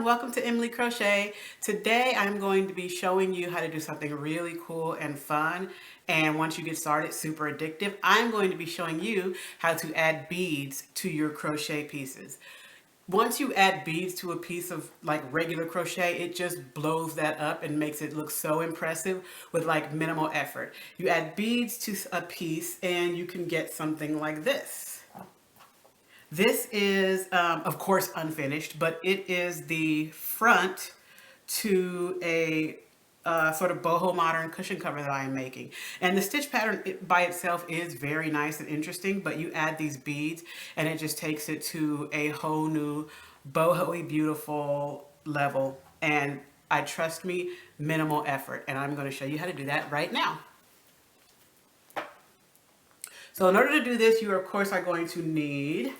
welcome to Emily Crochet. Today I'm going to be showing you how to do something really cool and fun, and once you get started, super addictive. I'm going to be showing you how to add beads to your crochet pieces. Once you add beads to a piece of like regular crochet, it just blows that up and makes it look so impressive with like minimal effort. You add beads to a piece and you can get something like this. This is, of course, unfinished, but it is the front to a sort of boho modern cushion cover that I am making. And the stitch pattern by itself is very nice and interesting, but you add these beads and it just takes it to a whole new boho-y beautiful level. And I trust me, minimal effort. And I'm going to show you how to do that right now. So in order to do this, you of course are going to need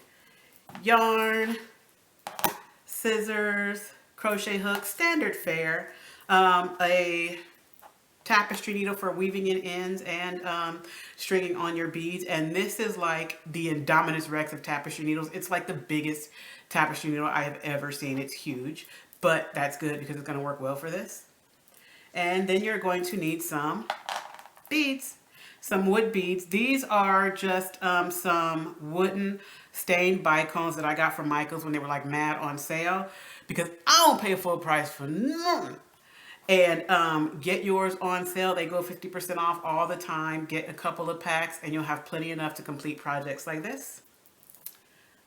yarn, scissors, crochet hook, standard fare, a tapestry needle for weaving in ends and stringing on your beads. And this is like the Indominus Rex of tapestry needles. It's like the biggest tapestry needle I have ever seen. It's huge, but that's good because it's going to work well for this. And then you're going to need some beads. Some wood beads. These are just some wooden stained bicones that I got from Michael's when they were like mad on sale, because I don't pay full price for nothing. And get yours on sale. They go 50% off all the time. Get a couple of packs and you'll have plenty enough to complete projects like this.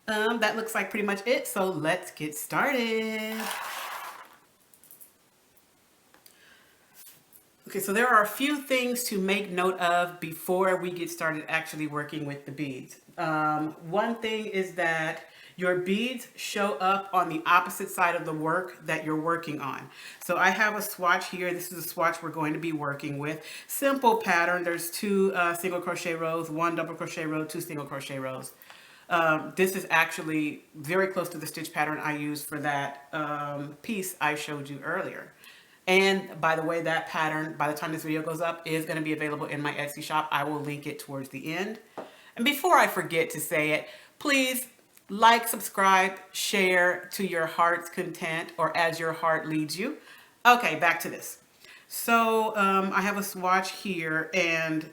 That looks like pretty much it. So let's get started. Okay, so there are a few things to make note of before we get started actually working with the beads. One thing is that your beads show up on the opposite side of the work that you're working on. So I have a swatch here. This is a swatch we're going to be working with. Simple pattern. There's two single crochet rows, one double crochet row, two single crochet rows. This is actually very close to the stitch pattern I used for that piece I showed you earlier. And by the way, that pattern, by the time this video goes up, is going to be available in my Etsy shop. I will link it towards the end. And before I forget to say it, please like, subscribe, share to your heart's content or as your heart leads you. Okay, back to this. So I have a swatch here, and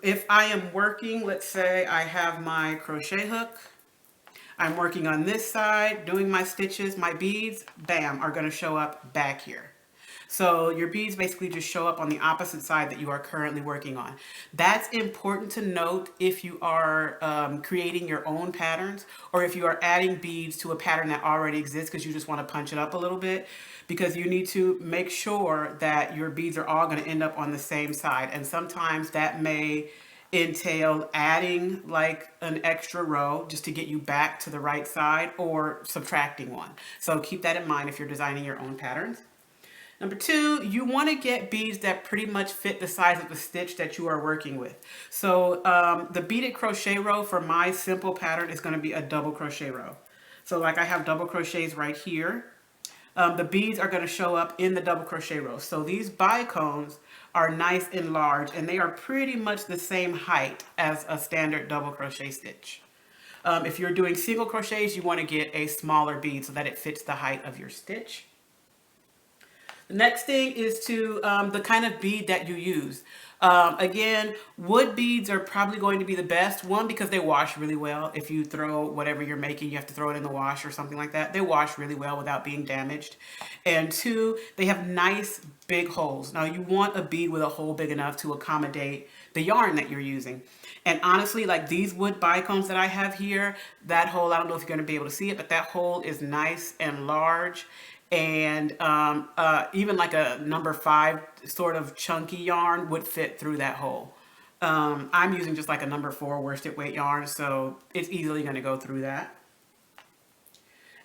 if I am working, let's say I have my crochet hook. I'm working on this side, doing my stitches, my beads, bam, are going to show up back here. So your beads basically just show up on the opposite side that you are currently working on. That's important to note if you are creating your own patterns, or if you are adding beads to a pattern that already exists because you just want to punch it up a little bit, because you need to make sure that your beads are all going to end up on the same side. And sometimes that may entail adding like an extra row just to get you back to the right side, or subtracting one. So keep that in mind if you're designing your own patterns. Number two, you want to get beads that pretty much fit the size of the stitch that you are working with. So the beaded crochet row for my simple pattern is going to be a double crochet row. So like I have double crochets right here. The beads are going to show up in the double crochet row. So these bicones are nice and large, and they are pretty much the same height as a standard double crochet stitch. If you're doing single crochets, you want to get a smaller bead so that it fits the height of your stitch. The next thing is to the kind of bead that you use. Again, wood beads are probably going to be the best. One, because they wash really well. If you throw whatever you're making, you have to throw it in the wash or something like that. They wash really well without being damaged. And two, they have nice big holes. Now you want a bead with a hole big enough to accommodate the yarn that you're using. And honestly, like these wood bicones that I have here, that hole, I don't know if you're going to be able to see it, but that hole is nice and large. And even like a number 5 sort of chunky yarn would fit through that hole. I'm using just like a number 4 worsted weight yarn, so it's easily going to go through that.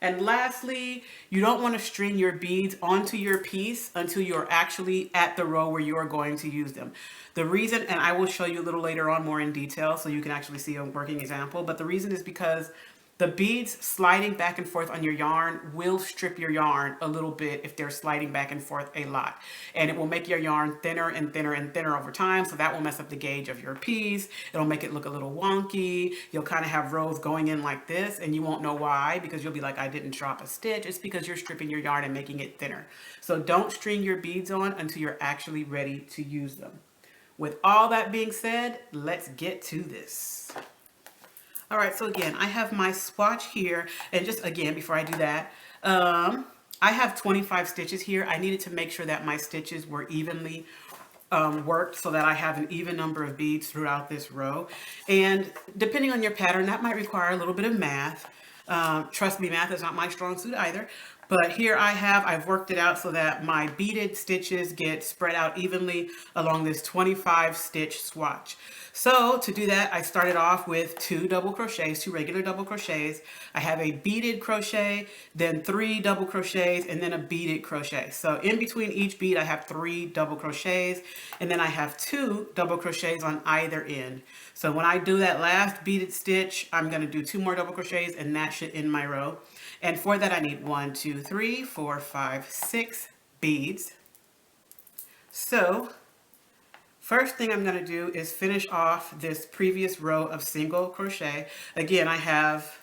And lastly, you don't want to string your beads onto your piece until you're actually at the row where you are going to use them. The reason, and I will show you a little later on more in detail so you can actually see a working example, but the reason is because The beads sliding back and forth on your yarn will strip your yarn a little bit if they're sliding back and forth a lot. And it will make your yarn thinner and thinner and thinner over time, so that will mess up the gauge of your piece. It'll make it look a little wonky. You'll kind of have rows going in like this, and you won't know why, because you'll be like, I didn't drop a stitch. It's because you're stripping your yarn and making it thinner. So don't string your beads on until you're actually ready to use them. With all that being said, let's get to this. All right, so again, I have my swatch here, and just again, before I do that, I have 25 stitches here. I needed to make sure that my stitches were evenly worked so that I have an even number of beads throughout this row. And depending on your pattern, that might require a little bit of math. Trust me, math is not my strong suit either. But here I've worked it out so that my beaded stitches get spread out evenly along this 25 stitch swatch. So to do that, I started off with 2 double crochets, 2 regular double crochets. I have a beaded crochet, then 3 double crochets, and then a beaded crochet. So in between each bead, I have 3 double crochets, and then I have 2 double crochets on either end. So when I do that last beaded stitch, I'm going to do 2 more double crochets, and that should end my row. And for that, I need 1, 2, 3, 4, 5, 6 beads. So first thing I'm going to do is finish off this previous row of single crochet. Again, I have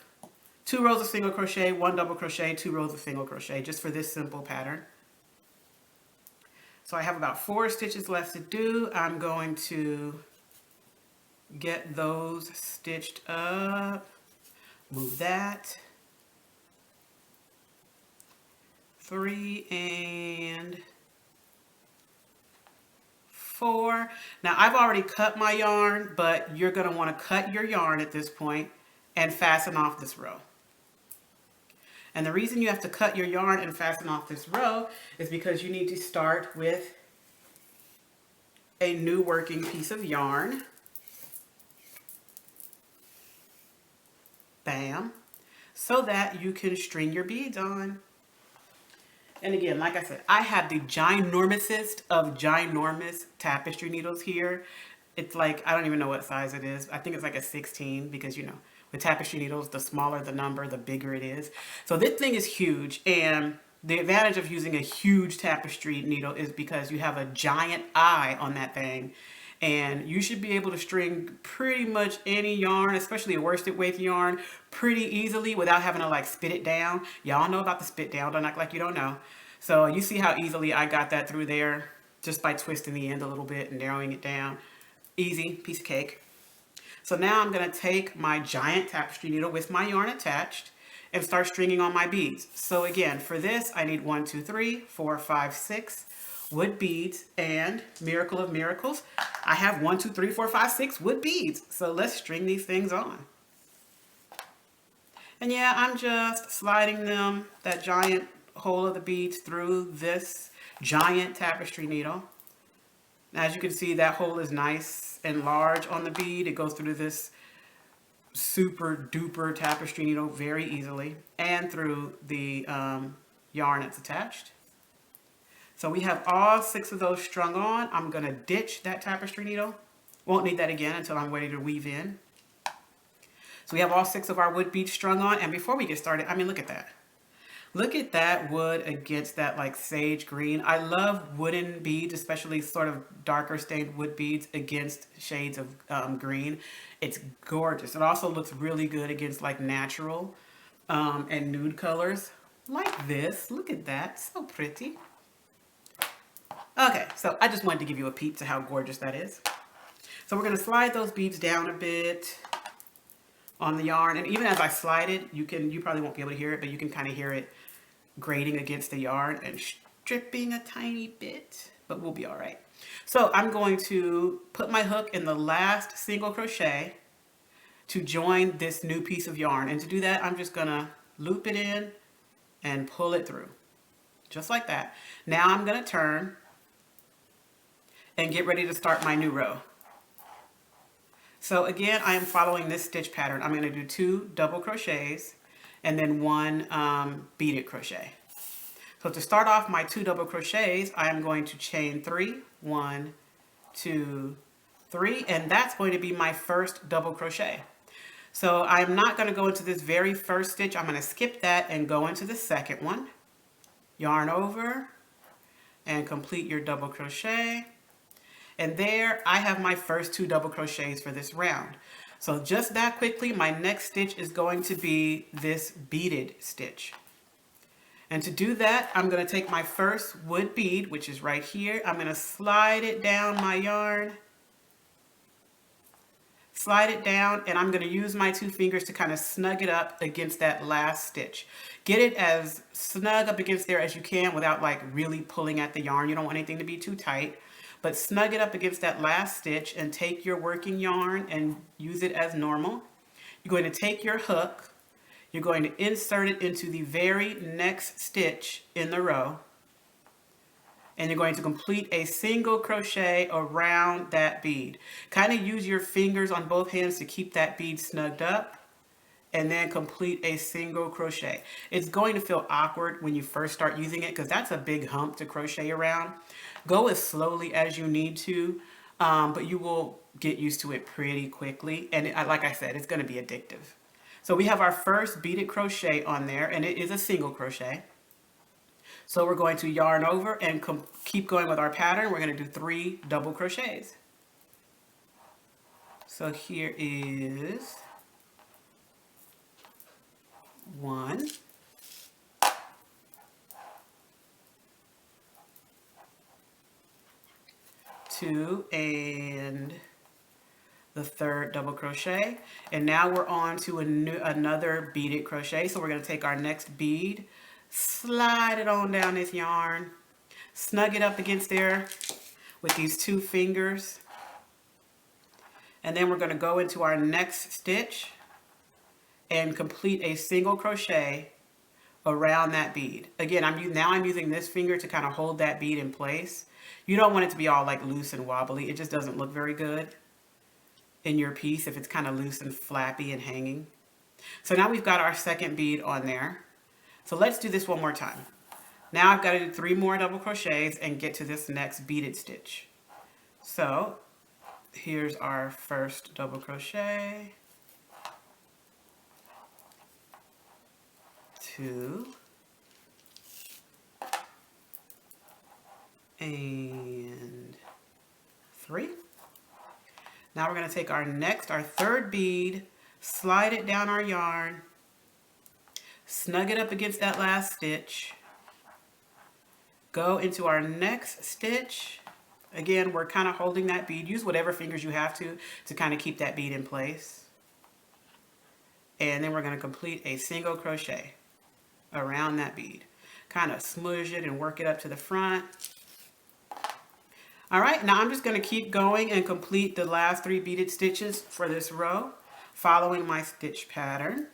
2 rows of single crochet, 1 double crochet, 2 rows of single crochet, just for this simple pattern. So I have about 4 stitches left to do. I'm going to get those stitched up, move that. 3 and 4. Now I've already cut my yarn, but you're going to want to cut your yarn at this point and fasten off this row. And the reason you have to cut your yarn and fasten off this row is because you need to start with a new working piece of yarn. Bam. So that you can string your beads on. And again, like I said, I have the ginormousest of ginormous tapestry needles here. It's like, I don't even know what size it is. I think it's like a 16 because, you know, with tapestry needles, the smaller the number, the bigger it is. So this thing is huge. And the advantage of using a huge tapestry needle is because you have a giant eye on that thing. And you should be able to string pretty much any yarn, especially a worsted weight yarn, pretty easily without having to like spit it down. Y'all know about the spit down, don't act like you don't know. So you see how easily I got that through there just by twisting the end a little bit and narrowing it down. Easy, piece of cake. So now I'm going to take my giant tapestry needle with my yarn attached and start stringing on my beads. So again, for this, I need 1, 2, 3, 4, 5, 6 wood beads, and miracle of miracles, I have 1, 2, 3, 4, 5, 6 wood beads. So let's string these things on. And yeah, I'm just sliding them, that giant hole of the beads, through this giant tapestry needle. As you can see, that hole is nice and large on the bead. It goes through this super duper tapestry needle very easily, and through the yarn that's attached. So we have all 6 of those strung on. I'm going to ditch that tapestry needle. Won't need that again until I'm ready to weave in. So we have all 6 of our wood beads strung on. And before we get started, I mean, look at that. Look at that wood against that like sage green. I love wooden beads, especially sort of darker stained wood beads against shades of green. It's gorgeous. It also looks really good against like natural and nude colors like this. Look at that. So pretty. Okay, so I just wanted to give you a peep to how gorgeous that is. So we're going to slide those beads down a bit on the yarn, and even as I slide it, you probably won't be able to hear it, but you can kind of hear it grating against the yarn and stripping a tiny bit, but we'll be all right. So I'm going to put my hook in the last single crochet to join this new piece of yarn, and to do that, I'm just going to loop it in and pull it through, just like that. Now I'm going to turn and get ready to start my new row. So again, I am following this stitch pattern. I'm going to do 2 double crochets and then 1 beaded crochet. So to start off my 2 double crochets, I am going to chain 3, 1, 2, 3, and that's going to be my first double crochet. So I'm not going to go into this very first stitch. I'm going to skip that and go into the second one. Yarn over and complete your double crochet. And there I have my first 2 double crochets for this round. So just that quickly, my next stitch is going to be this beaded stitch. And to do that, I'm going to take my first wood bead, which is right here. I'm going to slide it down my yarn. Slide it down, and I'm going to use my 2 fingers to kind of snug it up against that last stitch. Get it as snug up against there as you can without like really pulling at the yarn. You don't want anything to be too tight, but snug it up against that last stitch and take your working yarn and use it as normal. You're going to take your hook, you're going to insert it into the very next stitch in the row, and you're going to complete a single crochet around that bead. Kind of use your fingers on both hands to keep that bead snugged up, and then complete a single crochet. It's going to feel awkward when you first start using it because that's a big hump to crochet around. Go as slowly as you need to, but you will get used to it pretty quickly. And like I said, it's going to be addictive. So we have our first beaded crochet on there, and it is a single crochet. So we're going to yarn over and keep going with our pattern. We're going to do 3 double crochets. So here is 1, 2, and the 3rd double crochet. And now we're on to another beaded crochet. So we're going to take our next bead, slide it on down this yarn, snug it up against there with these 2 fingers, and then we're going to go into our next stitch and complete a single crochet around that bead. Again, I'm using this finger to kind of hold that bead in place. You don't want it to be all like loose and wobbly. It just doesn't look very good in your piece if it's kind of loose and flappy and hanging. So now we've got our second bead on there. So let's do this one more time. Now I've got to do 3 more double crochets and get to this next beaded stitch. So here's our first double crochet, 2, and 3. Now we're going to take our 3rd bead, slide it down our yarn, snug it up against that last stitch, go into our next stitch. Again, we're kind of holding that bead. Use whatever fingers you have to kind of keep that bead in place. And then we're going to complete a single crochet around that bead. Kind of smudge it and work it up to the front. All right, now I'm just going to keep going and complete the last 3 beaded stitches for this row, following my stitch pattern.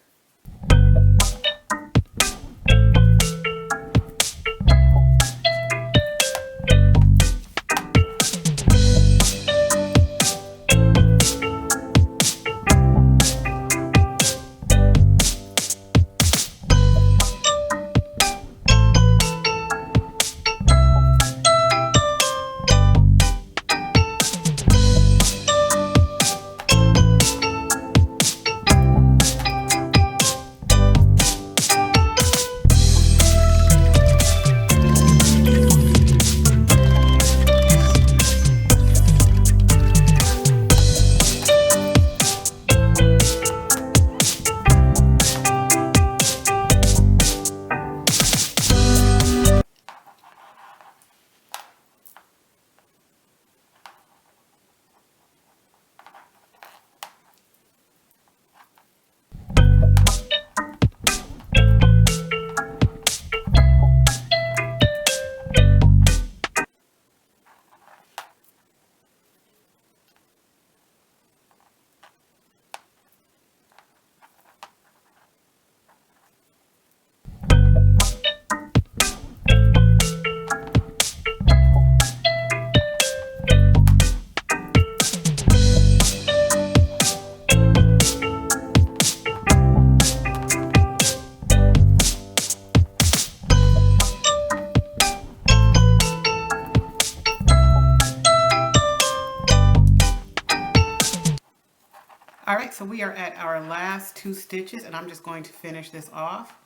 we are at our last 2 stitches, and I'm just going to finish this off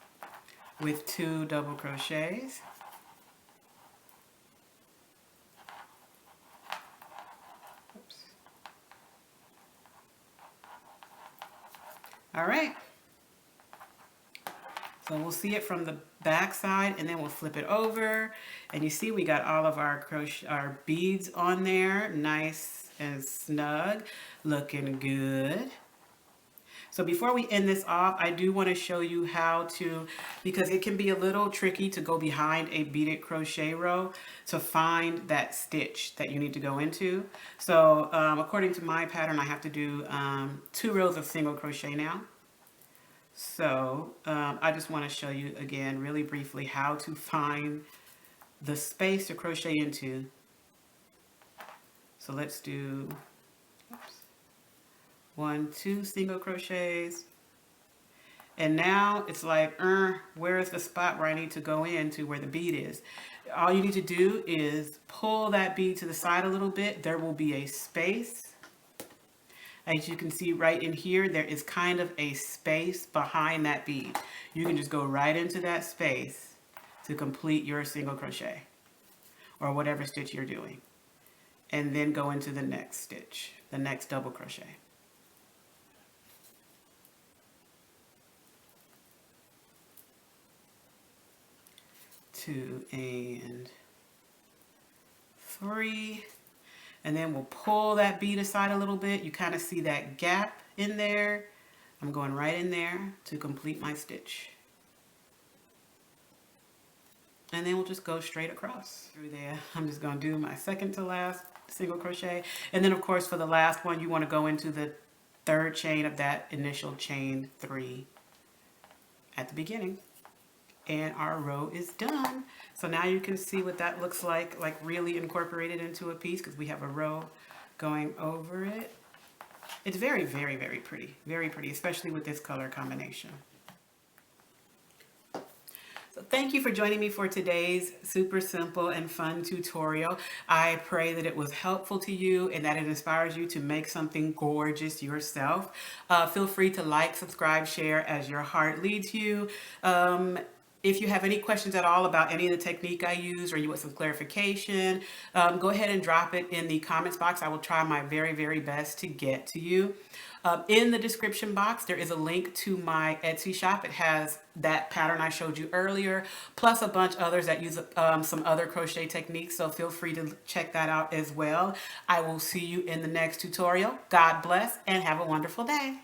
with 2 double crochets. Oops. All right. So we'll see it from the back side, and then we'll flip it over, and you see we got all of our beads on there, nice and snug, looking good. So before we end this off, I do want to show you how to, because it can be a little tricky to go behind a beaded crochet row to find that stitch that you need to go into. So according to my pattern, I have to do 2 rows of single crochet now. So I just want to show you again really briefly how to find the space to crochet into. So let's do 1, 2 single crochets, and now it's like, where is the spot where I need to go into where the bead is? All you need to do is pull that bead to the side a little bit. There will be a space. As you can see right in here, there is kind of a space behind that bead. You can just go right into that space to complete your single crochet or whatever stitch you're doing, and then go into the next stitch, the next double crochet. 2 and 3, and then we'll pull that bead aside a little bit. You kind of see that gap in there. I'm going right in there to complete my stitch, and then we'll just go straight across through there. I'm just going to do my second to last single crochet, and then of course for the last one you want to go into the 3rd chain of that initial chain 3 at the beginning. And our row is done. So now you can see what that looks like really incorporated into a piece, because we have a row going over it. It's very, very, very pretty, especially with this color combination. So thank you for joining me for today's super simple and fun tutorial. I pray that it was helpful to you and that it inspires you to make something gorgeous yourself. Feel free to like, subscribe, share as your heart leads you. If you have any questions at all about any of the technique I use, or you want some clarification, go ahead and drop it in the comments box. I will try my very, very best to get to you. In the description box, there is a link to my Etsy shop. It has that pattern I showed you earlier, plus a bunch others that use some other crochet techniques. So feel free to check that out as well. I will see you in the next tutorial. God bless and have a wonderful day.